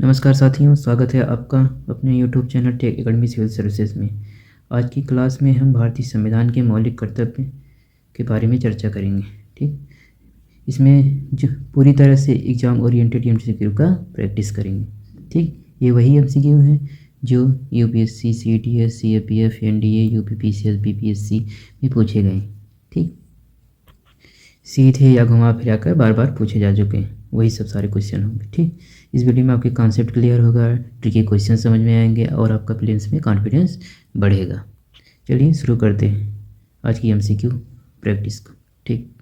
नमस्कार साथियों, स्वागत है आपका अपने YouTube channel tech academy civil services में। आज की क्लास में हम भारतीय संविधान के मौलिक कर्तव्य के बारे में चर्चा करेंगे। ठीक, इसमें जो पूरी तरह से एग्ज़ाम ओरिएंटेड एमसीक्यू का प्रैक्टिस करेंगे। ठीक, ये वही एमसीक्यू है जो UPSC, CTS, CAPF, NDA, UPPCS, BPSC में पूछे गए। ठीक, सीधे या घुमा फिरा कर बार बार पूछे जा चुके हैं, वही सब सारे क्वेश्चन होंगे। ठीक, इस वीडियो में आपके कॉन्सेप्ट क्लियर होगा, ट्रिकी क्वेश्चन समझ में आएंगे और आपका प्लेन्स में कॉन्फिडेंस बढ़ेगा। चलिए शुरू करते हैं आज की एमसीक्यू प्रैक्टिस को। ठीक,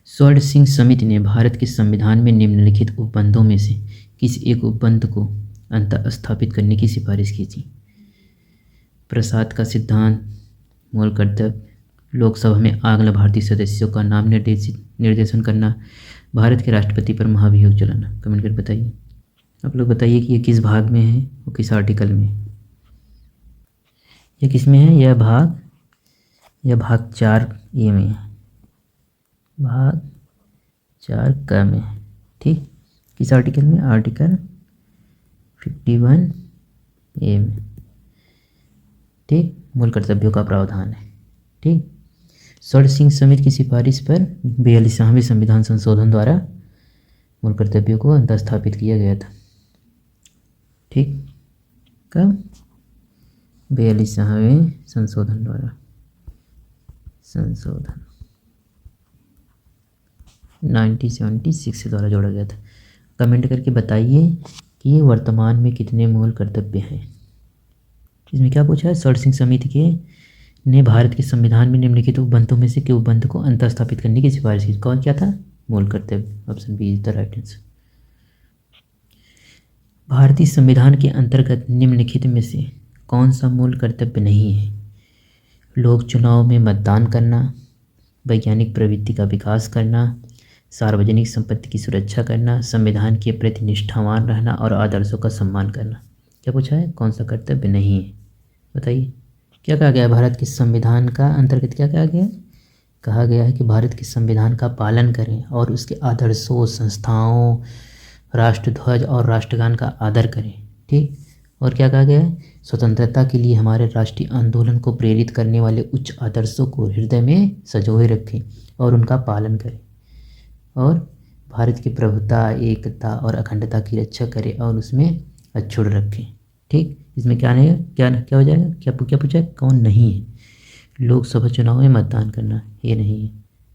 स्वर्ण सिंह समिति ने भारत के संविधान में निम्नलिखित उपबंधों में से किस एक उपबंध को अंतः स्थापित करने की सिफारिश की थी? प्रसाद का सिद्धांत, मूल कर्तव्य, लोकसभा में आंग्ल भारतीय सदस्यों का नाम निर्देशन करना, भारत के राष्ट्रपति पर महाभियोग चलाना। कमेंट कर बताइए, आप लोग बताइए कि ये किस भाग में है और किस आर्टिकल में। ये किस में है? यह भाग 4A में है, भाग 4 में है। ठीक, किस आर्टिकल में? आर्टिकल 51A में। ठीक, मूल कर्तव्यों का प्रावधान है। ठीक, स्वर्ण सिंह समिति की सिफारिश पर 42वें संविधान संशोधन द्वारा मूल कर्तव्यों को अंतः स्थापित किया गया था। ठीक, कब? 42वें संशोधन द्वारा, संशोधन 1976 द्वारा जोड़ा गया था। कमेंट करके बताइए कि ये वर्तमान में कितने मूल कर्तव्य हैं। इसमें क्या पूछा है? स्वर्ण सिंह समिति ने भारत के संविधान में निम्नलिखित उपबंधों में से के उपबंध को अंतः स्थापित करने की सिफारिश की। कौन क्या था? मूल कर्तव्य। Option B is the right answer. भारतीय संविधान के अंतर्गत निम्नलिखित में से कौन सा मूल कर्तव्य नहीं है? लोक चुनाव में मतदान करना, वैज्ञानिक प्रवृत्ति का विकास करना, सार्वजनिक संपत्ति की सुरक्षा करना, संविधान के प्रति निष्ठावान रहना और आदर्शों का सम्मान करना। क्या पूछा है? कौन सा कर्तव्य नहीं है? बताइए। क्या कहा गया है? भारत के संविधान का अंतर्गत क्या कहा गया है? कहा गया है कि भारत के संविधान का पालन करें और उसके आदर्शों, संस्थाओं, राष्ट्रध्वज और राष्ट्रगान का आदर करें। ठीक, और क्या कहा गया है? स्वतंत्रता के लिए हमारे राष्ट्रीय आंदोलन को प्रेरित करने वाले उच्च आदर्शों को हृदय में संजोए रखें और उनका पालन करें, और भारत की प्रभुता, एकता और अखंडता की रक्षा करें और उसमें अक्षुण्ण रखें। ठीक, इसमें क्या नहीं है? क्या हो जाएगा? क्या पूछा है? कौन नहीं है? लोकसभा चुनाव में मतदान करना, ये नहीं है।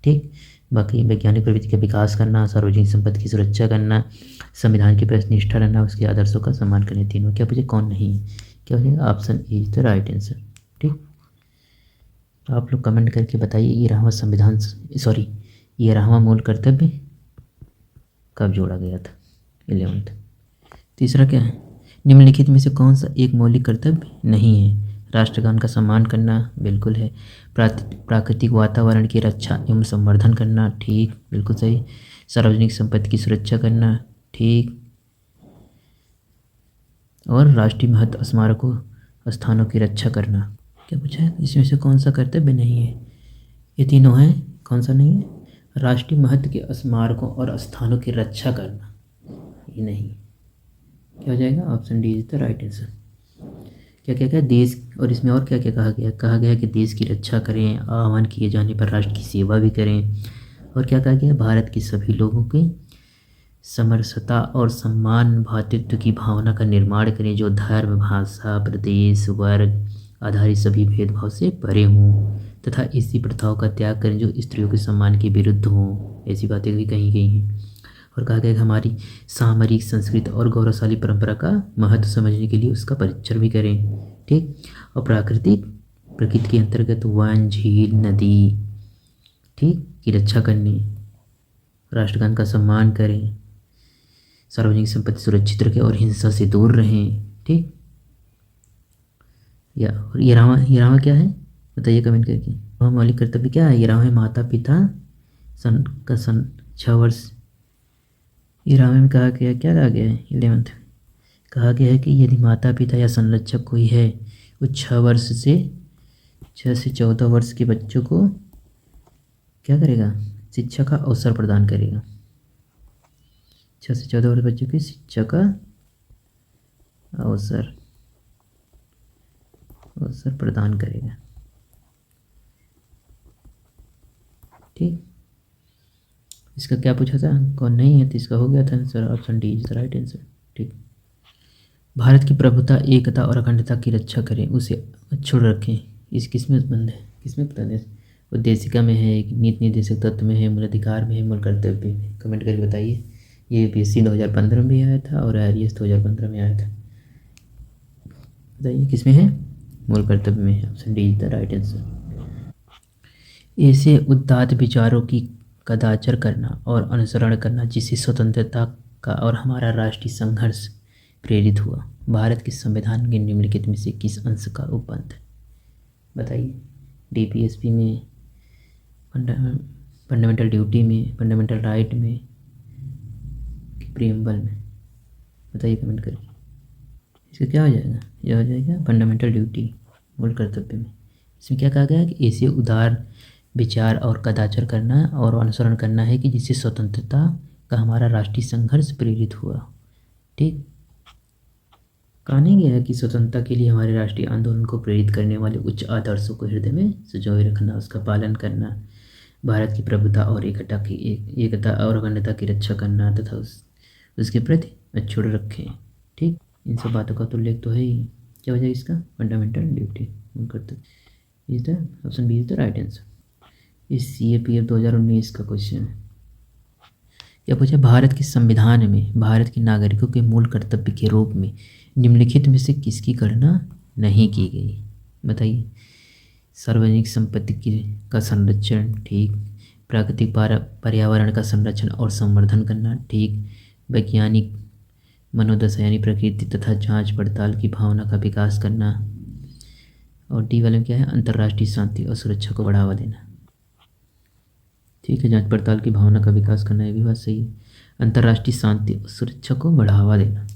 ठीक, बाकी वैज्ञानिक प्रवृत्ति का विकास करना, सार्वजनिक संपत्ति की सुरक्षा करना, संविधान के प्रति निष्ठा रहना, उसके आदर्शों का सम्मान करने, तीनों। क्या पूछे? कौन नहीं है? क्या हो जाएगा? Option A is the right answer. ठीक, आप लोग कमेंट करके बताइए ये रहा मूल कर्तव्य कब जोड़ा गया था? 11th। तीसरा क्या है? निम्नलिखित में से कौन सा एक मौलिक कर्तव्य नहीं है? राष्ट्रगान का सम्मान करना, बिल्कुल है। प्राकृतिक वातावरण की रक्षा एवं संवर्धन करना, ठीक, बिल्कुल सही। सार्वजनिक संपत्ति की सुरक्षा करना, ठीक, और राष्ट्रीय महत्व स्मारकों, स्थानों की रक्षा करना। क्या पूछा है? इसमें से कौन सा कर्तव्य नहीं है? ये तीनों हैं, कौन सा नहीं है? राष्ट्रीय महत्व के स्मारकों और स्थानों की रक्षा करना, ये नहीं। क्या हो जाएगा? Option D is the right answer. क्या देश, और इसमें और क्या क्या कहा गया? कहा गया कि देश की रक्षा करें, आह्वान किए जाने पर राष्ट्र की सेवा भी करें, और क्या कहा गया? भारत के सभी लोगों की समरसता और सम्मान भातृत्व की भावना का निर्माण करें, जो धर्म, भाषा, प्रदेश, वर्ग आधारित सभी भेदभाव से परे हों, तथा ऐसी प्रथाओं का त्याग करें जो स्त्रियों के सम्मान के विरुद्ध हों। ऐसी बातें भी कही गई हैं। और कहा गया कि हमारी सामरिक, संस्कृत और गौरवशाली परंपरा का महत्व समझने के लिए उसका परीक्षण भी करें। ठीक, और प्रकृति के अंतर्गत वन, झील, नदी, ठीक, की रक्षा करने, राष्ट्रगान का सम्मान करें, सार्वजनिक संपत्ति सुरक्षित रखें और हिंसा से दूर रहें। ठीक, ये रामा क्या है? बताइए कमेंट करके। वह मौलिक कर्तव्य क्या है? ये रामा है माता पिता सन 6 वर्ष। ये रामा में कहा गया, क्या कहा गया है? 11th कहा गया है कि यदि माता पिता या संरक्षक कोई है, वो 6 से 14 वर्ष के बच्चों को क्या करेगा? शिक्षा का अवसर प्रदान करेगा। 6 से 14 वर्ष बच्चों की शिक्षा का अवसर अवसर प्रदान करेगा। ठीक, इसका क्या पूछा था, कौन नहीं है तो इसका हो गया था answer, option D is the right answer. ठीक, भारत की प्रभुता, एकता और अखंडता की रक्षा करें, उसे अक्षुण्ण रखें, इस किसमें बंद है, किसमें पता है? उद्देशिका में है, नीति निर्देशक तत्व में है, मूल अधिकार में है, मूल कर्तव्य में? कमेंट करके बताइए। ये यूपीएससी 2015 में भी आया था और आईआरएस 2015 में आया था। बताइए किसमें है, मूल कर्तव्य में है, option D is the right answer. ऐसे उदात्त विचारों की कदाचार करना और अनुसरण करना जिससे स्वतंत्रता का और हमारा राष्ट्रीय संघर्ष प्रेरित हुआ, भारत के संविधान के निम्नलिखित में से किस अंश का उपबंध है? बताइए। डीपीएसपी में, फंडामेंटल ड्यूटी में, फंडामेंटल राइट में, कि प्रीएम्बल में? बताइए कमेंट करके। इसका क्या हो जाएगा, यह हो जाएगा फंडामेंटल ड्यूटी, मूल कर्तव्य में। इसमें क्या कहा गया है कि ऐसे उदार विचार और कदाचार करना और अनुसरण करना है कि जिससे स्वतंत्रता का हमारा राष्ट्रीय संघर्ष प्रेरित हुआ। ठीक, कहा नहीं गया है कि स्वतंत्रता के लिए हमारे राष्ट्रीय आंदोलन को प्रेरित करने वाले उच्च आदर्शों को हृदय में संजोए रखना, उसका पालन करना, भारत की प्रभुता और एकता और अखंडता की रक्षा करना तथा उसके प्रति अक्षुण्ण रखें। ठीक, इन सब बातों का तो उल्लेख तो है ही। क्या हो जाएगा इसका, फंडामेंटल ड्यूटी, कर्तव्य is the option B is the right answer. इस CAPF 2019 का क्वेश्चन है। क्या पूछा, भारत के संविधान में भारत के नागरिकों के मूल कर्तव्य के रूप में निम्नलिखित में से किसकी गणना नहीं की गई? बताइए। सार्वजनिक संपत्ति का संरक्षण, ठीक। प्राकृतिक पर्यावरण का संरक्षण और संवर्धन करना, ठीक। वैज्ञानिक मनोदशा यानी प्रकृति तथा जांच पड़ताल की भावना का विकास करना, और डी वाले में क्या है, अंतर्राष्ट्रीय शांति और सुरक्षा को बढ़ावा देना। ठीक है, जांच पड़ताल की भावना का विकास करना, ये भी बात सही है। अंतर्राष्ट्रीय शांति और सुरक्षा को बढ़ावा देना,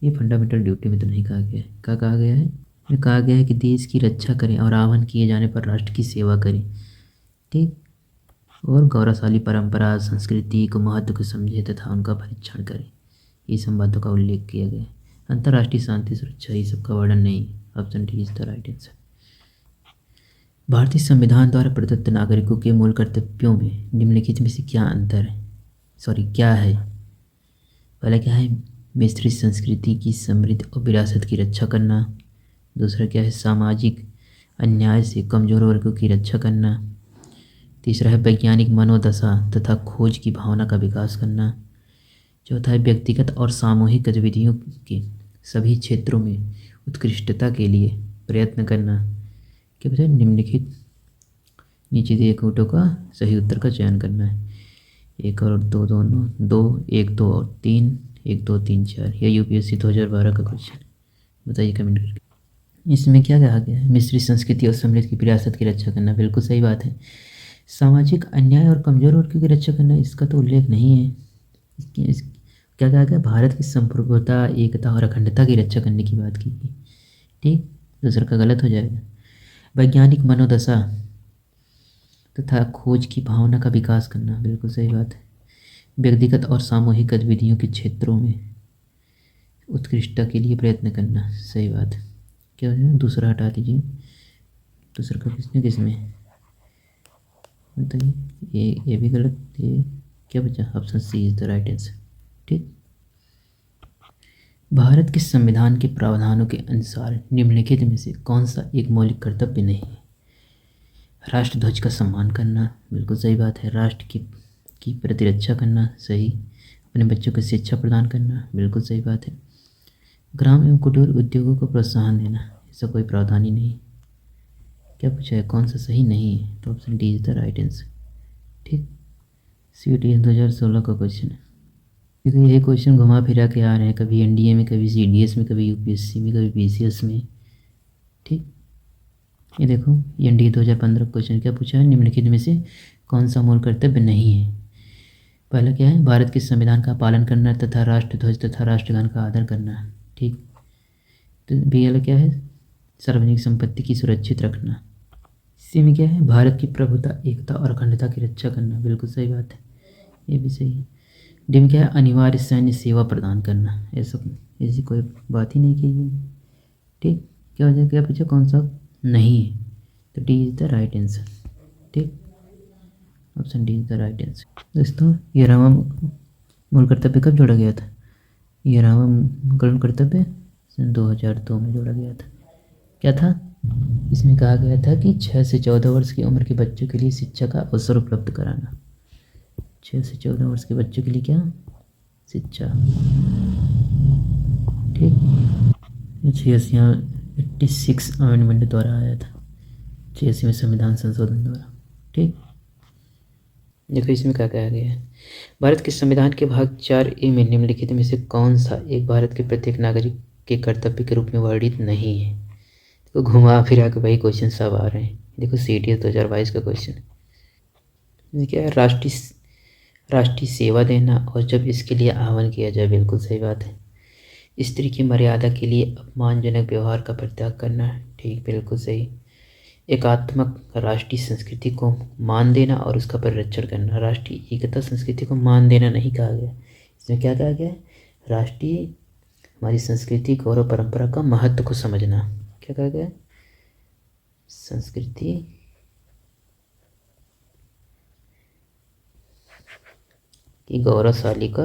ये फंडामेंटल ड्यूटी में तो नहीं कहा गया है। क्या कहा गया है, में कहा गया है कि देश की रक्षा करें और आह्वान किए जाने पर राष्ट्र की सेवा करें। ठीक, और गौरवशाली परंपरा संस्कृति को महत्व को समझे तथा उनका परीक्षण करें, ये सब बातों का उल्लेख किया गया है। अंतर्राष्ट्रीय शांति सुरक्षा ये सब का वर्णन नहीं, option D is the right answer. भारतीय संविधान द्वारा प्रदत्त नागरिकों के मूल कर्तव्यों में निम्नलिखित में से क्या है? पहला क्या है, मिश्रित संस्कृति की समृद्ध और विरासत की रक्षा करना। दूसरा क्या है, सामाजिक अन्याय से कमजोर वर्गों की रक्षा करना। तीसरा है वैज्ञानिक मनोदशा तथा खोज की भावना का विकास करना। चौथा है व्यक्तिगत और सामूहिक गतिविधियों के सभी क्षेत्रों में उत्कृष्टता के लिए प्रयत्न करना। क्या बताए, निम्नलिखित नीचे दिए कोटों का सही उत्तर का चयन करना है। 1 और 2 दोनों, 2 1 2 और 3 1 2 3 4, यह यूपीएससी 2012 का क्वेश्चन। बताइए कमेंट करके। इसमें क्या कहा गया है, मिश्रित संस्कृति और समृद्ध की विरासत की रक्षा करना, बिल्कुल सही बात है। सामाजिक अन्याय और कमजोर वर्ग की रक्षा करना, इसका तो उल्लेख नहीं है। क्या कहा गया, भारत की संप्रभुता एकता और अखंडता की रक्षा करने की बात की गई। ठीक, दूसरा का गलत हो जाएगा। वैज्ञानिक मनोदशा तथा खोज की भावना का विकास करना, बिल्कुल सही बात है। व्यक्तिगत और सामूहिक गतिविधियों के क्षेत्रों में उत्कृष्टता के लिए प्रयत्न करना, सही बात है। क्या हो जाएगा, दूसरा हटा दीजिए। दूसरा का किसमें बताइए, ये भी गलत, ये क्या बचा, option C is the right answer. ठीक, भारत के संविधान के प्रावधानों के अनुसार निम्नलिखित में से कौन सा एक मौलिक कर्तव्य नहीं है? राष्ट्र ध्वज का सम्मान करना, बिल्कुल सही बात है। राष्ट्र की प्रतिरक्षा करना, सही। अपने बच्चों को शिक्षा प्रदान करना, बिल्कुल सही बात है। ग्राम एवं कुटीर उद्योगों को प्रोत्साहन देना, ऐसा कोई प्रावधान ही नहीं। क्या पूछा है, कौन सा सही नहीं है? तो option D is the right answer. ठीक, CUET 2016 का क्वेश्चन है। क्योंकि ये क्वेश्चन घुमा फिरा के आ रहे हैं, कभी NDA में, कभी CDS में, कभी UPSC में, कभी PCS में। ठीक, ये देखो, NDA 2015 क्वेश्चन क्या पूछा है, निम्नलिखित में से कौन सा मूल कर्तव्य नहीं है? पहला क्या है, भारत के संविधान का पालन करना तथा राष्ट्र ध्वज तथा राष्ट्रगान का आदर करना। ठीक, तो बी वाला क्या है, सार्वजनिक संपत्ति की सुरक्षित रखना। सी में क्या है, भारत की प्रभुता एकता और अखंडता की रक्षा करना, बिल्कुल सही बात है, ये भी सही है। डी में क्या है, अनिवार्य सैन्य सेवा प्रदान करना। ऐसा ऐसी कोई बात ही नहीं की गई। ठीक, क्या हो जाएगा, क्या पूछा, कौन सा नहीं है, तो D is the right answer. ठीक, option D is the right answer. दोस्तों, ये रामा मूल कर्तव्य कब जोड़ा गया था? ये रामा मूल कर्तव्य सन 2002 में जोड़ा गया था। क्या था? इसमें कहा गया था कि 6 से 14 वर्ष की उम्र के बच्चों के लिए शिक्षा का अवसर उपलब्ध कराना। 6 से 14 वर्ष के बच्चों के लिए क्या? शिक्षा। ठीक, 86 अमेंडमेंट द्वारा आया था, 86वें संविधान संशोधन द्वारा। ठीक, देखो इसमें क्या कहा गया है, भारत के संविधान के भाग 4A में निम्नलिखित में से कौन सा एक भारत के प्रत्येक नागरिक के कर्तव्य के रूप में वर्णित नहीं है? तो घुमा फिरा के भाई क्वेश्चन सब आ रहे हैं। देखो CTS 2022 का क्वेश्चन क्या है, राष्ट्रीय सेवा देना और जब इसके लिए आह्वान किया जाए, बिल्कुल सही बात है। स्त्री की मर्यादा के लिए अपमानजनक व्यवहार का परित्याग करना, ठीक, बिल्कुल सही। एकात्मक राष्ट्रीय संस्कृति को मान देना और उसका परिरक्षण करना। राष्ट्रीय एकता संस्कृति को मान देना नहीं कहा गया, इसमें क्या कहा गया है, राष्ट्रीय हमारी संस्कृति गौरव परंपरा का महत्व को समझना। क्या कहा गया है, संस्कृति की गौरवशाली का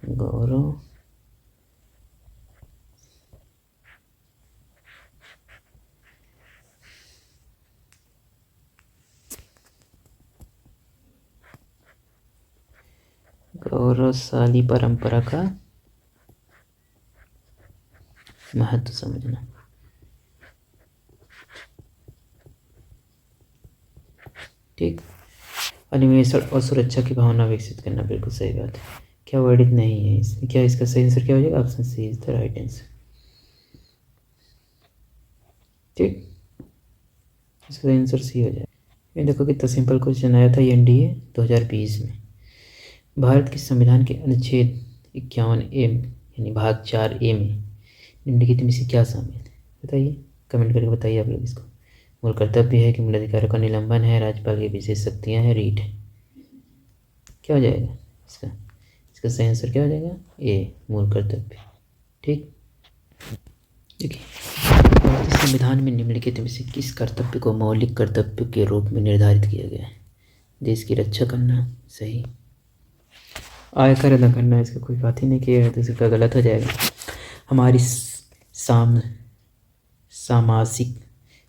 गौरव गौरवशाली परंपरा का महत्व समझना। ठीक, अन्वेषण और सुरक्षा की भावना विकसित करना, बिल्कुल सही बात है। क्या वर्णित नहीं है इसमें, क्या इसका सही आंसर क्या हो जाएगा, option C is the right answer. ठीक, इसका सही आंसर सी हो जाएगा। ये देखो कितना सिंपल क्वेश्चन आया था NDA 2020 में। भारत के संविधान के अनुच्छेद 51A यानी भाग 4A में निम्नलिखित में से क्या शामिल है? बताइए, कमेंट करके बताइए आप लोग इसको। मूल कर्तव्य है कि मूल अधिकारों का निलंबन है, राज्यपाल की विशेष शक्तियाँ हैं, रीट है। क्या हो जाएगा इसका? इसका सही आंसर क्या हो जाएगा, ए, मूल कर्तव्य। ठीक, देखिए, भारतीय संविधान में निम्नलिखित में से किस कर्तव्य को मौलिक कर्तव्य के रूप में निर्धारित किया गया है? देश की रक्षा करना, सही। आयकर अदा करना, इसका कोई बात ही नहीं किया है, तो इसका गलत हो जाएगा। हमारी सामाजिक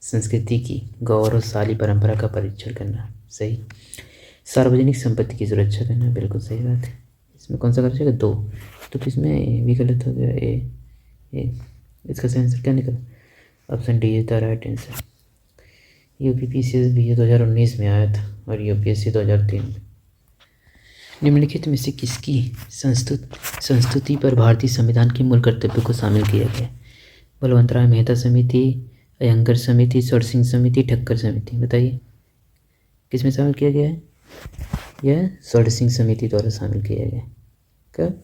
संस्कृति की गौरवशाली परंपरा का परीक्षण करना, सही। सार्वजनिक संपत्ति की सुरक्षा करना, बिल्कुल सही बात है। इसमें कौन सा कर जाएगा, 2, तो इसमें भी गलत हो गया, ए। इसका सही आंसर क्या निकला, option D is the right answer. UPPCS भी 2019 में आया था और UPSC 2003 में। निम्नलिखित में से किसकी संस्तुति पर भारतीय संविधान के मूल कर्तव्य को शामिल किया गया? बलवंतराय मेहता समिति, अयंगर समिति, सोरसिंह समिति, ठक्कर समिति। बताइए किस में शामिल किया गया है? यह सोरसिंह समिति द्वारा शामिल किया गया। कब?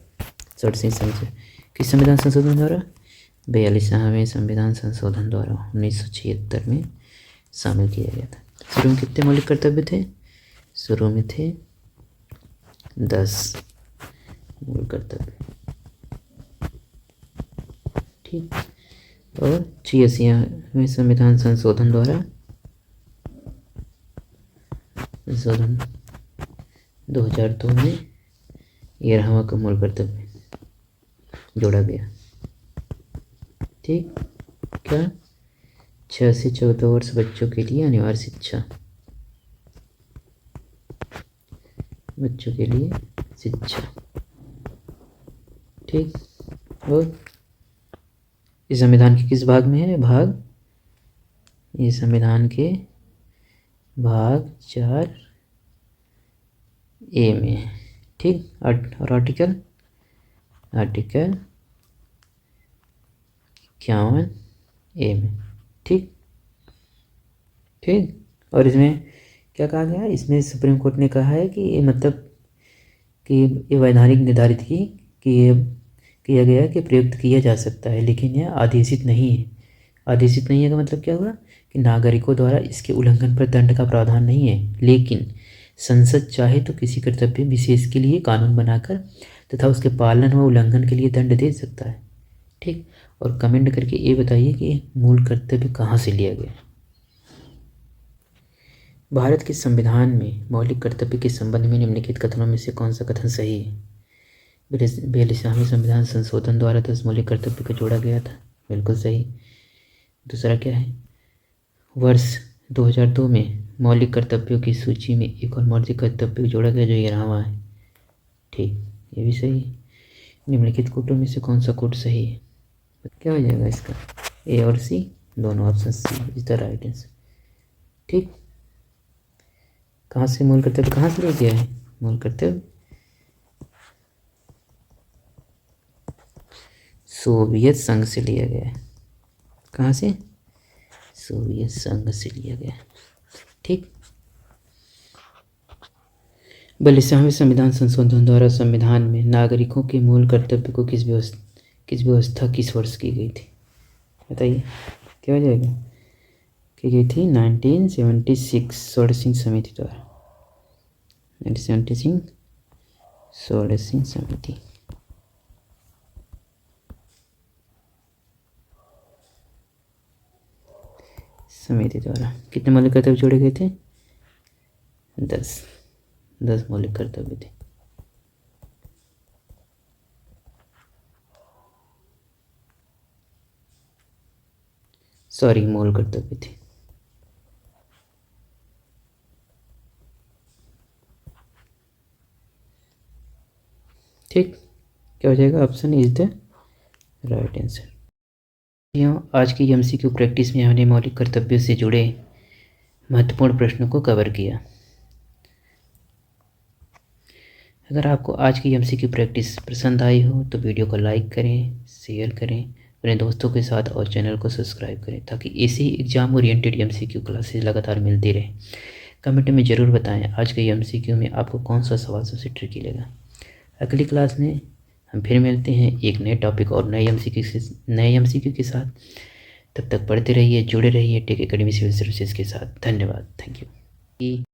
सोरसिंह समिति किस संविधान संशोधन द्वारा? 42वें संविधान संशोधन द्वारा 1976 में शामिल किया गया था। शुरू में कितने मौलिक कर्तव्य थे? शुरू में थे 10 मूल कर्तव्य। ठीक, और 86वें संविधान संशोधन द्वारा 2002 में 11वां का मूल कर्तव्य जोड़ा गया। ठीक, क्या? 6 से 14 वर्ष बच्चों के लिए अनिवार्य शिक्षा, बच्चों के लिए शिक्षा। ठीक, और इस संविधान के किस भाग में है? भाग, ये संविधान के भाग 4A में है। ठीक, और आर्टिकल 51A में। ठीक, और इसमें क्या कहा गया है? इसमें सुप्रीम कोर्ट ने कहा है कि ये मतलब कि ये वैधानिक निर्धारित कि ये किया गया कि प्रयुक्त किया जा सकता है, लेकिन यह आदेशित नहीं है। आदेशित नहीं है का मतलब क्या हुआ कि नागरिकों द्वारा इसके उल्लंघन पर दंड का प्रावधान नहीं है, लेकिन संसद चाहे तो किसी कर्तव्य विशेष के लिए कानून बनाकर तथा उसके पालन व उल्लंघन के लिए दंड दे सकता है। ठीक, और कमेंट करके ये बताइए कि मूल कर्तव्य कहाँ से लिया गया। भारत के संविधान में मौलिक कर्तव्य के संबंध में निम्नलिखित कथनों में से कौन सा कथन सही है। 42वें संविधान संशोधन द्वारा 10 मौलिक कर्तव्य को जोड़ा गया था, बिल्कुल सही। दूसरा क्या है, वर्ष 2002 में मौलिक कर्तव्यों की सूची में एक और मौलिक कर्तव्य जोड़ा गया जो ये रहा है। ठीक, ये भी सही है। निम्नलिखित कोटों में से कौन सा कोट सही है, क्या हो जाएगा इसका, ए और सी, दोनों option C is the right answer. ठीक, कहाँ से मूल कर्तव्य कहाँ से लिया गया है, मूल कर्तव्य सोवियत संघ से लिया गया है। कहाँ से, सोवियत संघ से लिया गया है। ठीक, 42वें संविधान संशोधन द्वारा संविधान में नागरिकों के मूल कर्तव्य को किस व्यवस्था किस वर्ष की गई थी, बताइए क्या हो जाएगा, की गई थी 1976 षोडश सिंह समिति द्वारा, 1976 षोडश सिंह समिति। द्वारा कितने मौलिक कर्तव्य जोड़े गए थे, 10 मौलिक कर्तव्य थे। सॉरी, मूल कर्तव्य थे। ठीक, क्या हो जाएगा, option is the right answer. आज की एमसीक्यू प्रैक्टिस में हमने मौलिक कर्तव्यों से जुड़े महत्वपूर्ण प्रश्नों को कवर किया। अगर आपको आज की एमसीक्यू प्रैक्टिस पसंद आई हो तो वीडियो को लाइक करें, शेयर करें अपने दोस्तों के साथ और चैनल को सब्सक्राइब करें ताकि ऐसे ही एग्जाम ओरिएंटेड एमसीक्यू क्लासेस लगातार मिलती रहे। कमेंट में ज़रूर बताएं आज के एमसीक्यू में आपको कौन सा सवाल सबसे ट्रिकी लगा। अगली क्लास में हम फिर मिलते हैं एक नए टॉपिक और नए एमसीक्यू के साथ। तब तक पढ़ते रहिए, जुड़े रहिए टेक एकेडमी सिविल सर्विसेज के साथ। धन्यवाद, थैंक यू।